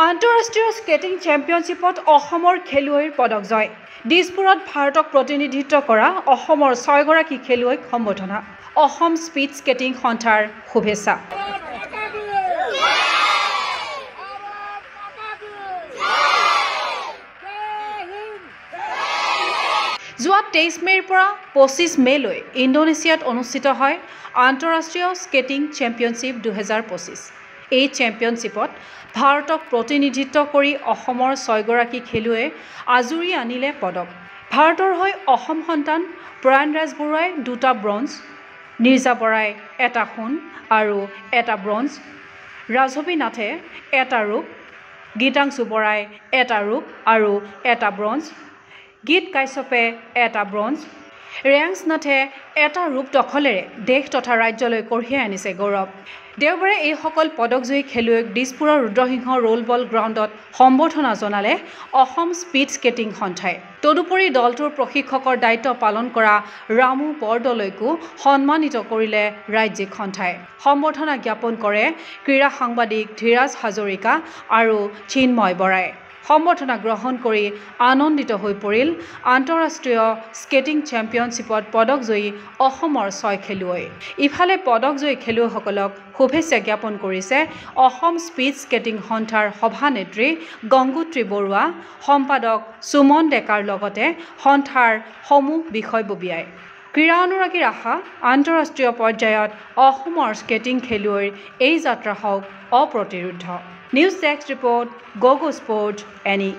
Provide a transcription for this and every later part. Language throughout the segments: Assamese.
আন্তঃৰাষ্ট্ৰীয় স্কেটিং চেম্পিয়নশ্বিপত অসমৰ খেলুৱৈৰ পদক জয়। দিছপুৰত ভাৰতক প্ৰতিনিধিত্ব কৰা অসমৰ 6 গৰাকী খেলুৱৈক সম্বৰ্ধনা। অসম স্পীড স্কেটিং সন্থাৰ শুভেচ্ছা। যোৱা 23 মে'ৰ পৰা 25 মে'লৈ ইণ্ডোনেছিয়াত অনুষ্ঠিত হয় আন্তঃৰাষ্ট্ৰীয় স্কেটিং চেম্পিয়নশ্বিপ 2025। এই চেম্পিয়নশ্বিপত ভাৰতক প্ৰতিনিধিত্ব কৰি অসমৰ 6 গৰাকী খেলুৱৈয়ে আজুৰি আনিলে পদক। ভাৰতৰ হৈ অসম সন্তান প্ৰয়াণ ৰাজবৰুৱাই 2টা ব্ৰঞ্জ, নিৰ্জা বৰাই 1টা সোণ আৰু 1টা ব্ৰঞ্জ, ৰাজৱী নাথে 1টা ৰূপ, গীতাংশু বৰাই 1টা ৰূপ আৰু 1টা ব্ৰঞ্জ, গীত কাশ্যপে 1টা ব্ৰঞ্জ, ৰেয়াংশ নাথে 1টা ৰূপ দখলেৰে দেশ তথা ৰাজ্যলৈ কঢ়িয়াই আনিছে গৌৰৱ। দেওবাৰে এইসকল পদকজয়ী খেলুৱৈক দিছপুৰৰ ৰুদ্ৰসিংহ ৰোল বল গ্ৰাউণ্ডত সম্বৰ্ধনা জনালে অসম স্পীড স্কেটিং সন্থাই। তদুপৰি দলটোৰ প্ৰশিক্ষকৰ দায়িত্ব পালন কৰা ৰামু বৰদলৈকো সন্মানিত কৰিলে ৰাজ্যিক সন্থাই। সম্বৰ্ধনা জ্ঞাপন কৰে ক্ৰীড়া সাংবাদিক ধীৰাজ হাজৰিকা আৰু চিন্ময় বৰাই। সম্বৰ্ধনা গ্ৰহণ কৰি আনন্দিত হৈ পৰিল আন্তঃৰাষ্ট্ৰীয় স্কেটিং চেম্পিয়নশ্বিপত পদকজয়ী অসমৰ 6 খেলুৱৈ। ইফালে পদকজয়ী খেলুৱৈসকলক শুভেচ্ছা জ্ঞাপন কৰিছে অসম স্পীড স্কেটিং সন্থাৰ সভানেত্ৰী গংগোত্ৰী বৰুৱা, সম্পাদক সুমন ডেকাৰ লগতে সন্থাৰ সমূহ বিষয়ববীয়াই। ক্ৰীড়া অনুৰাগীৰ আশা আন্তঃৰাষ্ট্ৰীয় পৰ্যায়ত অসমৰ স্কেটিং খেলুৱৈৰ এই যাত্ৰা হওক অপ্ৰতিৰোধ। News desk report, GoGo' sports এনি।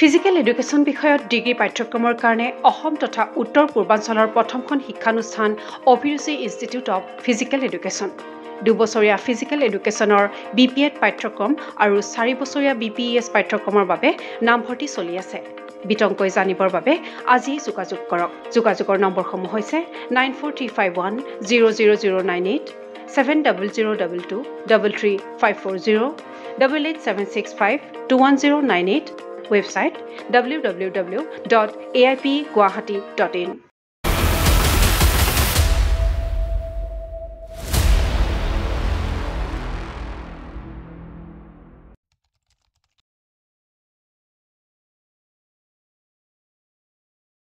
ফিজিকেল এডুকেশ্যন বিষয়ত ডিগ্ৰী পাঠ্যক্ৰমৰ কাৰণে অসম তথা উত্তৰ পূৰ্বাঞ্চলৰ প্ৰথমখন শিক্ষানুষ্ঠান অভিৰুচি ইনষ্টিটিউট অৱ ফিজিকেল এডুকেশ্যন। 2 বছৰীয়া ফিজিকেল এডুকেশ্যনৰ BPEd পাঠ্যক্ৰম আৰু 4 বছৰীয়া BPES পাঠ্যক্ৰমৰ বাবে নামভৰ্তি চলি আছে। বিতংকৈ জানিবৰ বাবে আজি যোগাযোগ কৰক। যোগাযোগৰ নম্বৰসমূহ হৈছে 9435100098, 700222 33540, 88765210998, ৱেবছাইট www.aipguwahati.in।